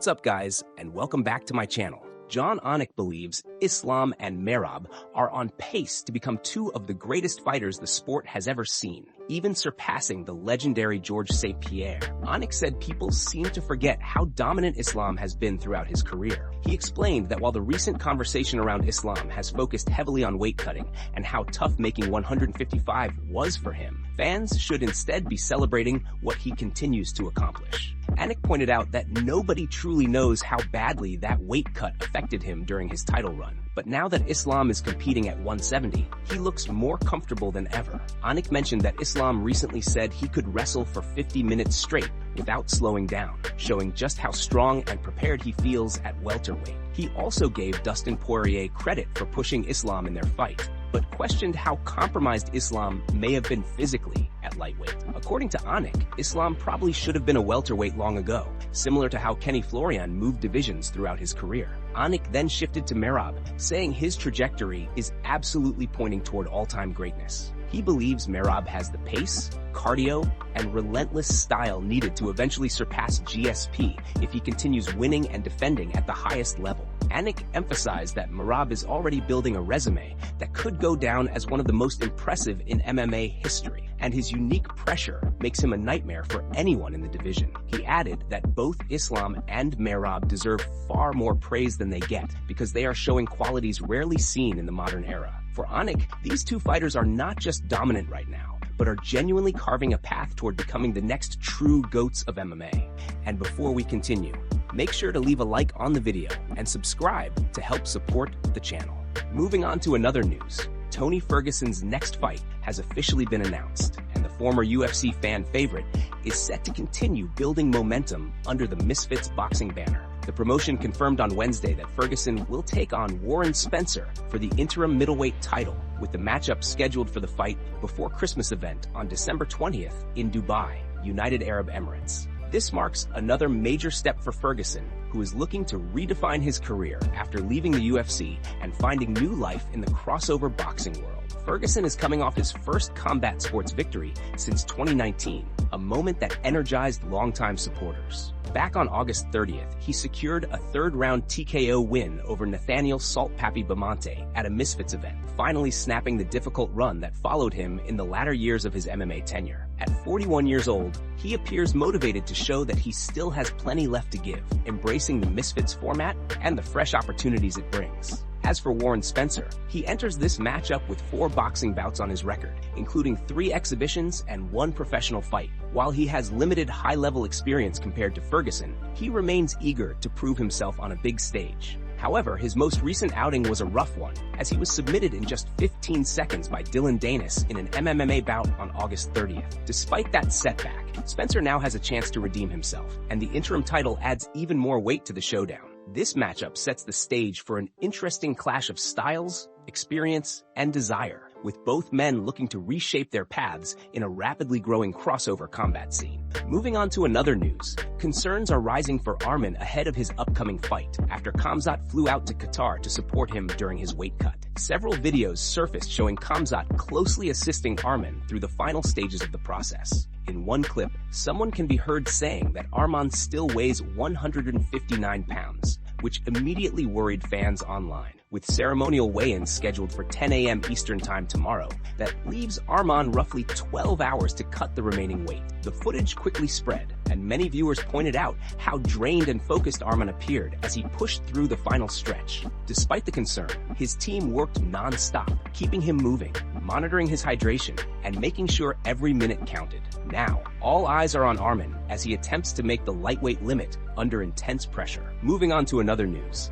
What's up, guys, and welcome back to my channel. John Anik believes Islam and Merab are on pace to become two of the greatest fighters the sport has ever seen, even surpassing the legendary Georges St. Pierre. Anik said people seem to forget how dominant Islam has been throughout his career. He explained that while the recent conversation around Islam has focused heavily on weight cutting and how tough making 155 was for him, fans should instead be celebrating what he continues to accomplish. Anik pointed out that nobody truly knows how badly that weight cut affected him during his title run. But now that Islam is competing at 170, he looks more comfortable than ever. Anik mentioned that Islam recently said he could wrestle for 50 minutes straight without slowing down, showing just how strong and prepared he feels at welterweight. He also gave Dustin Poirier credit for pushing Islam in their fight, but questioned how compromised Islam may have been physically at lightweight. According to Anik, Islam probably should have been a welterweight long ago, similar to how Kenny Florian moved divisions throughout his career. Anik then shifted to Merab, saying his trajectory is absolutely pointing toward all-time greatness. He believes Merab has the pace, cardio, and relentless style needed to eventually surpass GSP if he continues winning and defending at the highest level. Anik emphasized that Merab is already building a resume that could go down as one of the most impressive in MMA history, and his unique pressure makes him a nightmare for anyone in the division. He added that both Islam and Merab deserve far more praise than they get because they are showing qualities rarely seen in the modern era. For Anik, these two fighters are not just dominant right now, but are genuinely carving a path toward becoming the next true GOATs of MMA. And before we continue, make sure to leave a like on the video and subscribe to help support the channel. Moving on to another news, Tony Ferguson's next fight has officially been announced, and the former UFC fan favorite is set to continue building momentum under the Misfits boxing banner. The promotion confirmed on Wednesday that Ferguson will take on Warren Spencer for the interim middleweight title, with the matchup scheduled for the fight before Christmas event on December 20th in Dubai, United Arab Emirates. This marks another major step for Ferguson, who is looking to redefine his career after leaving the UFC and finding new life in the crossover boxing world. Ferguson is coming off his first combat sports victory since 2019, a moment that energized longtime supporters. Back on August 30th, he secured a third-round TKO win over Nathaniel "Salt Pappy" Bamonte at a Misfits event, finally snapping the difficult run that followed him in the latter years of his MMA tenure. At 41 years old, he appears motivated to show that he still has plenty left to give, embracing the Misfits format and the fresh opportunities it brings. As for Warren Spencer, he enters this matchup with 4 boxing bouts on his record, including 3 exhibitions and 1 professional fight. While he has limited high-level experience compared to Ferguson, he remains eager to prove himself on a big stage. However, his most recent outing was a rough one, as he was submitted in just 15 seconds by Dylan Danis in an MMA bout on August 30th. Despite that setback, Spencer now has a chance to redeem himself, and the interim title adds even more weight to the showdown. This matchup sets the stage for an interesting clash of styles, experience, and desire, with both men looking to reshape their paths in a rapidly growing crossover combat scene. Moving on to another news, concerns are rising for Arman ahead of his upcoming fight, after Khamzat flew out to Qatar to support him during his weight cut. Several videos surfaced showing Khamzat closely assisting Arman through the final stages of the process. In one clip, someone can be heard saying that Arman still weighs 159 pounds, which immediately worried fans online. With ceremonial weigh-ins scheduled for 10 a.m. Eastern Time tomorrow, that leaves Arman roughly 12 hours to cut the remaining weight. The footage quickly spread, and many viewers pointed out how drained and focused Arman appeared as he pushed through the final stretch. Despite the concern, his team worked non-stop, keeping him moving, monitoring his hydration, and making sure every minute counted. Now, all eyes are on Arman as he attempts to make the lightweight limit under intense pressure. Moving on to another news.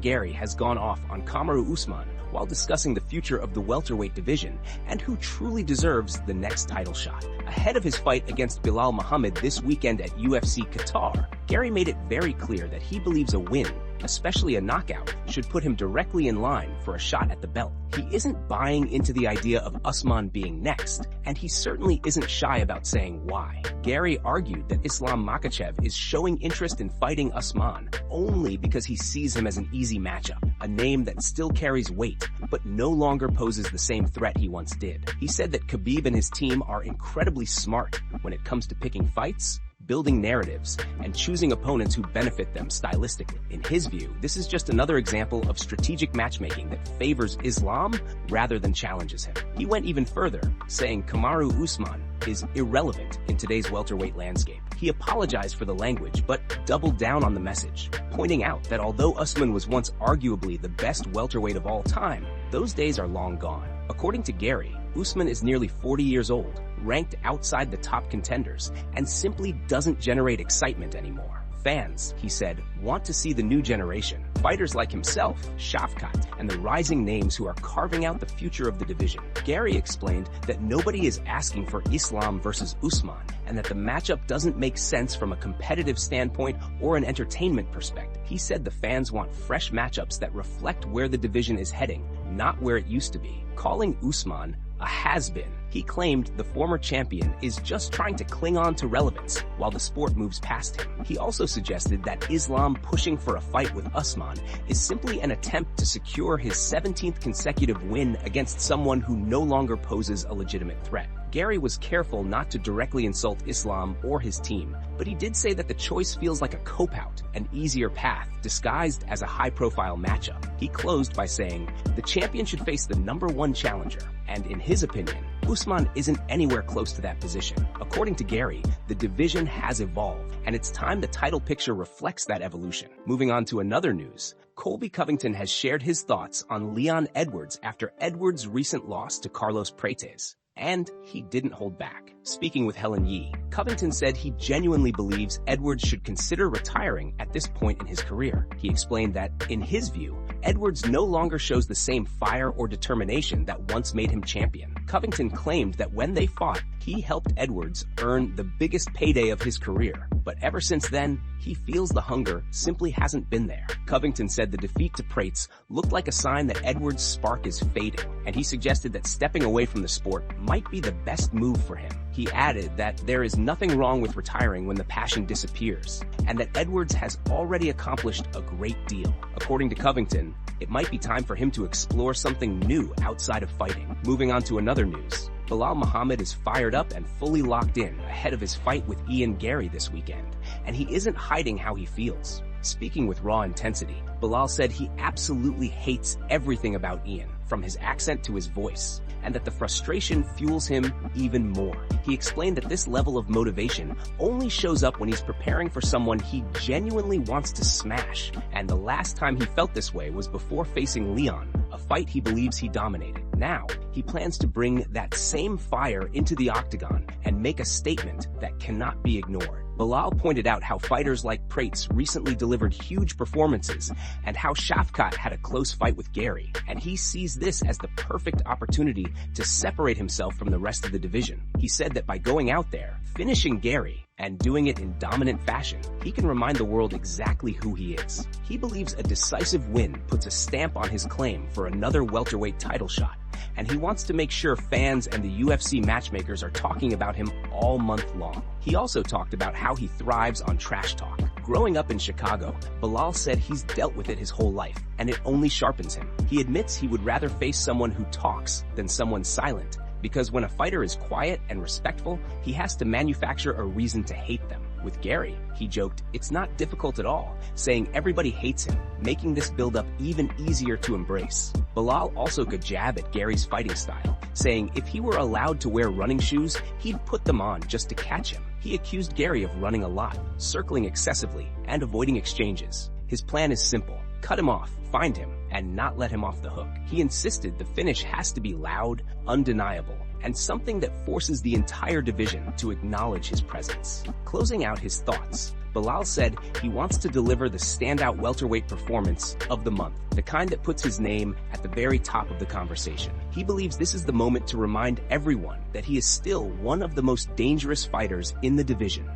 Garry has gone off on Kamaru Usman while discussing the future of the welterweight division and who truly deserves the next title shot. Ahead of his fight against Belal Muhammad this weekend at UFC Qatar, Garry made it very clear that he believes a win, especially a knockout, should put him directly in line for a shot at the belt. He isn't buying into the idea of Usman being next, and he certainly isn't shy about saying why. Garry argued that Islam Makhachev is showing interest in fighting Usman only because he sees him as an easy matchup, a name that still carries weight, but no longer poses the same threat he once did. He said that Khabib and his team are incredibly smart when it comes to picking fights, building narratives, and choosing opponents who benefit them stylistically. In his view, this is just another example of strategic matchmaking that favors Islam rather than challenges him. He went even further, saying Kamaru Usman is irrelevant in today's welterweight landscape. He apologized for the language, but doubled down on the message, pointing out that although Usman was once arguably the best welterweight of all time, those days are long gone. According to Garry, Usman is nearly 40 years old, ranked outside the top contenders, and simply doesn't generate excitement anymore. Fans, he said, want to see the new generation, fighters like himself, Shavkat, and the rising names who are carving out the future of the division. Garry explained that nobody is asking for Islam versus Usman, and that the matchup doesn't make sense from a competitive standpoint or an entertainment perspective. He said the fans want fresh matchups that reflect where the division is heading, not where it used to be. Calling Usman a has-been, he claimed the former champion is just trying to cling on to relevance while the sport moves past him. He also suggested that Islam pushing for a fight with Usman is simply an attempt to secure his 17th consecutive win against someone who no longer poses a legitimate threat. Garry was careful not to directly insult Islam or his team, but he did say that the choice feels like a cop-out, an easier path disguised as a high-profile matchup. He closed by saying, the champion should face the #1 challenger, and in his opinion, Usman isn't anywhere close to that position. According to Garry, the division has evolved, and it's time the title picture reflects that evolution. Moving on to another news, Colby Covington has shared his thoughts on Leon Edwards after Edwards' recent loss to Carlos Prates. And he didn't hold back. Speaking with Helen Yee, Covington said he genuinely believes Edwards should consider retiring at this point in his career. He explained that, in his view, Edwards no longer shows the same fire or determination that once made him champion. Covington claimed that when they fought, he helped Edwards earn the biggest payday of his career. But ever since then, he feels the hunger simply hasn't been there. Covington said the defeat to Prates looked like a sign that Edwards' spark is fading, and he suggested that stepping away from the sport might be the best move for him. He added that there is nothing wrong with retiring when the passion disappears, and that Edwards has already accomplished a great deal. According to Covington, it might be time for him to explore something new outside of fighting. Moving on to another news. Belal Muhammad is fired up and fully locked in ahead of his fight with Garry this weekend, and he isn't hiding how he feels. Speaking with raw intensity, Belal said he absolutely hates everything about Ian, from his accent to his voice, and that the frustration fuels him even more. He explained that this level of motivation only shows up when he's preparing for someone he genuinely wants to smash, and the last time he felt this way was before facing Leon, a fight he believes he dominated. Now, he plans to bring that same fire into the octagon and make a statement that cannot be ignored. Belal pointed out how fighters like Prates recently delivered huge performances and how Shavkat had a close fight with Garry, and he sees this as the perfect opportunity to separate himself from the rest of the division. He said that by going out there, finishing Garry, and doing it in dominant fashion, he can remind the world exactly who he is. He believes a decisive win puts a stamp on his claim for another welterweight title shot, and he wants to make sure fans and the UFC matchmakers are talking about him all month long. He also talked about how he thrives on trash talk. Growing up in Chicago, Belal said he's dealt with it his whole life, and it only sharpens him. He admits he would rather face someone who talks than someone silent, because when a fighter is quiet and respectful, he has to manufacture a reason to hate them. With Garry, he joked, it's not difficult at all, saying everybody hates him, making this build-up even easier to embrace. Belal also could jab at Garry's fighting style, saying if he were allowed to wear running shoes, he'd put them on just to catch him. He accused Garry of running a lot, circling excessively, and avoiding exchanges. His plan is simple: cut him off, find him, and not let him off the hook. He insisted the finish has to be loud, undeniable, and something that forces the entire division to acknowledge his presence. Closing out his thoughts, Belal said he wants to deliver the standout welterweight performance of the month, the kind that puts his name at the very top of the conversation. He believes this is the moment to remind everyone that he is still one of the most dangerous fighters in the division,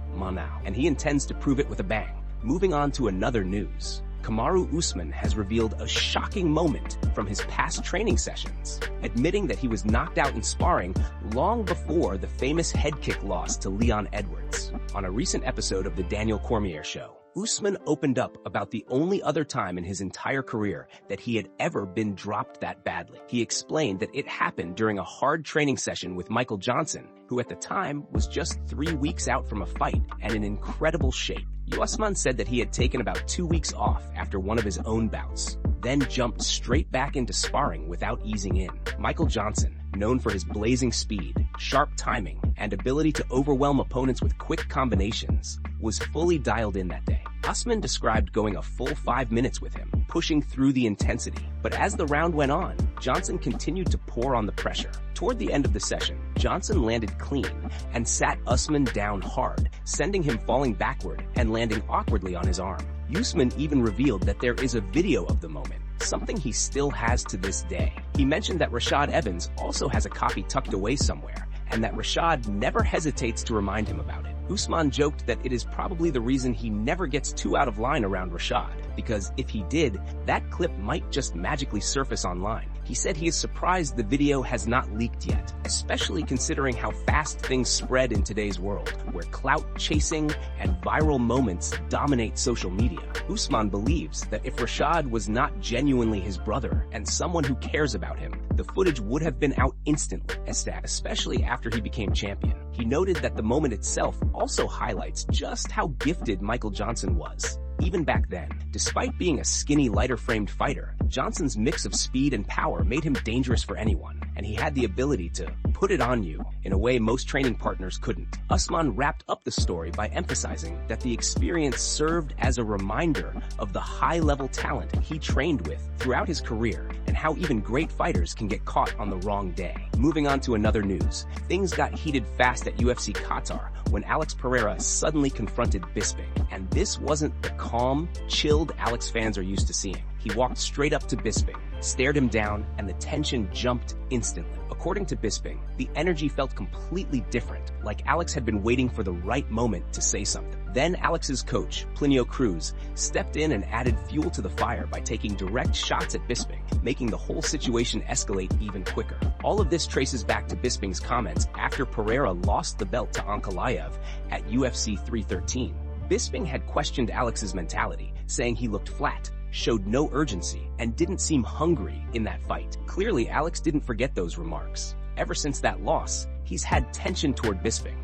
and he intends to prove it with a bang. Moving on to another news. Kamaru Usman has revealed a shocking moment from his past training sessions, admitting that he was knocked out in sparring long before the famous head kick loss to Leon Edwards. On a recent episode of The Daniel Cormier Show, Usman opened up about the only other time in his entire career that he had ever been dropped that badly. He explained that it happened during a hard training session with Michael Johnson, who at the time was just 3 weeks out from a fight and in incredible shape. Usman said that he had taken about 2 weeks off after one of his own bouts, then jumped straight back into sparring without easing in. Michael Johnson, known for his blazing speed, sharp timing, and ability to overwhelm opponents with quick combinations, was fully dialed in that day. Usman described going a full 5 minutes with him, pushing through the intensity. But as the round went on, Johnson continued to pour on the pressure. Toward the end of the session, Johnson landed clean and sat Usman down hard, sending him falling backward and landing awkwardly on his arm. Usman even revealed that there is a video of the moment, something he still has to this day. He mentioned that Rashad Evans also has a copy tucked away somewhere, and that Rashad never hesitates to remind him about it. Usman joked that it is probably the reason he never gets too out of line around Rashad, because if he did, that clip might just magically surface online. He said he is surprised the video has not leaked yet, especially considering how fast things spread in today's world, where clout chasing and viral moments dominate social media. Usman believes that if Rashad was not genuinely his brother and someone who cares about him, the footage would have been out instantly, especially after he became champion. He noted that the moment itself also highlights just how gifted Michael Johnson was. Even back then, despite being a skinny, lighter-framed fighter, Johnson's mix of speed and power made him dangerous for anyone, and he had the ability to put it on you in a way most training partners couldn't. Usman wrapped up the story by emphasizing that the experience served as a reminder of the high-level talent he trained with throughout his career and how even great fighters can get caught on the wrong day. Moving on to another news, things got heated fast at UFC Qatar when Alex Pereira suddenly confronted Bisping, and this wasn't the calm, chilled Alex fans are used to seeing. He walked straight up to Bisping, stared him down, and the tension jumped instantly. According to Bisping, the energy felt completely different, like Alex had been waiting for the right moment to say something. Then Alex's coach, Plinio Cruz, stepped in and added fuel to the fire by taking direct shots at Bisping, making the whole situation escalate even quicker. All of this traces back to Bisping's comments after Pereira lost the belt to Ankalaev at UFC 313. Bisping had questioned Alex's mentality, saying he looked flat, showed no urgency, and didn't seem hungry in that fight. Clearly, Alex didn't forget those remarks. Ever since that loss, he's had tension toward Bisping.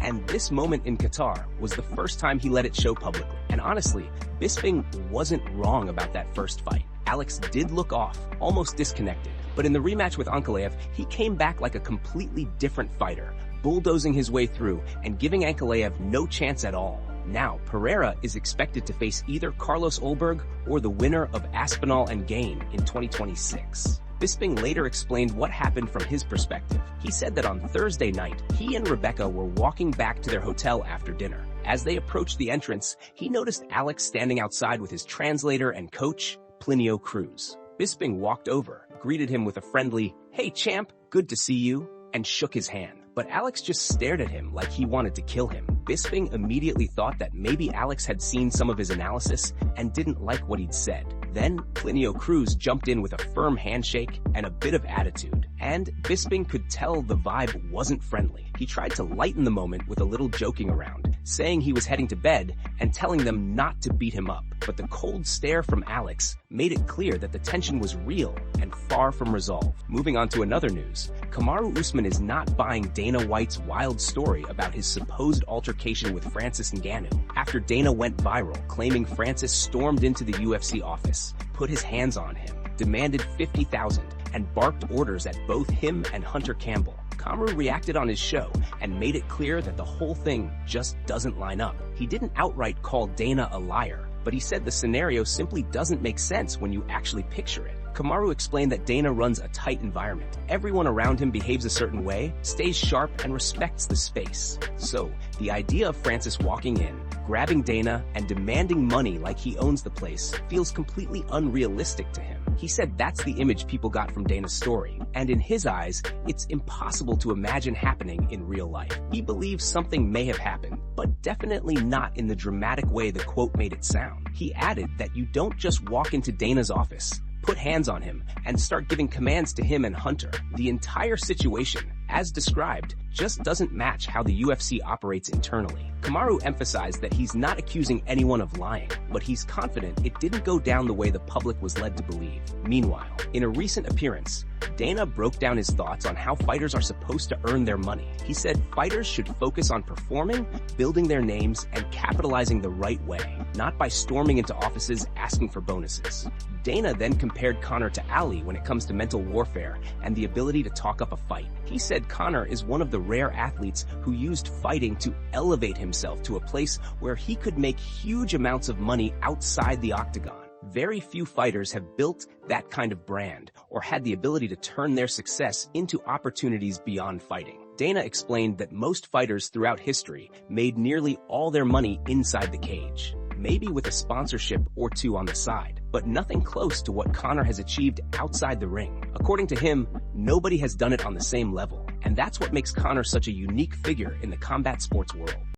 And this moment in Qatar was the first time he let it show publicly. And honestly, Bisping wasn't wrong about that first fight. Alex did look off, almost disconnected. But in the rematch with Ankalaev, he came back like a completely different fighter, bulldozing his way through and giving Ankalaev no chance at all. Now, Pereira is expected to face either Carlos Ulberg or the winner of Aspinall and Gain in 2026. Bisping later explained what happened from his perspective. He said that on Thursday night, he and Rebecca were walking back to their hotel after dinner. As they approached the entrance, he noticed Alex standing outside with his translator and coach, Plinio Cruz. Bisping walked over, greeted him with a friendly, "Hey champ, good to see you," and shook his hand. But Alex just stared at him like he wanted to kill him. Bisping immediately thought that maybe Alex had seen some of his analysis and didn't like what he'd said. Then Plinio Cruz jumped in with a firm handshake and a bit of attitude, and Bisping could tell the vibe wasn't friendly. He tried to lighten the moment with a little joking around, saying he was heading to bed and telling them not to beat him up. But the cold stare from Alex made it clear that the tension was real and far from resolved. Moving on to another news, Kamaru Usman is not buying Dana White's wild story about his supposed altercation with Francis Ngannou after Dana went viral, claiming Francis stormed into the UFC office, put his hands on him, demanded $50,000, and barked orders at both him and Hunter Campbell. Kamaru reacted on his show and made it clear that the whole thing just doesn't line up. He didn't outright call Dana a liar, but he said the scenario simply doesn't make sense when you actually picture it. Kamaru explained that Dana runs a tight environment. Everyone around him behaves a certain way, stays sharp, and respects the space. So, the idea of Francis walking in, grabbing Dana, and demanding money like he owns the place feels completely unrealistic to him. He said that's the image people got from Dana's story, and in his eyes, it's impossible to imagine happening in real life. He believes something may have happened, but definitely not in the dramatic way the quote made it sound. He added that you don't just walk into Dana's office, put hands on him, and start giving commands to him and Hunter. The entire situation, as described, just doesn't match how the UFC operates internally. Kamaru emphasized that he's not accusing anyone of lying, but he's confident it didn't go down the way the public was led to believe. Meanwhile, in a recent appearance, Dana broke down his thoughts on how fighters are supposed to earn their money. He said fighters should focus on performing, building their names, and capitalizing the right way, not by storming into offices asking for bonuses. Dana then compared Conor to Ali when it comes to mental warfare and the ability to talk up a fight. He said Conor is one of the rare athletes who used fighting to elevate himself to a place where he could make huge amounts of money outside the octagon. Very few fighters have built that kind of brand or had the ability to turn their success into opportunities beyond fighting. Dana explained that most fighters throughout history made nearly all their money inside the cage, maybe with a sponsorship or two on the side, but nothing close to what Conor has achieved outside the ring. According to him, nobody has done it on the same level, and that's what makes Conor such a unique figure in the combat sports world.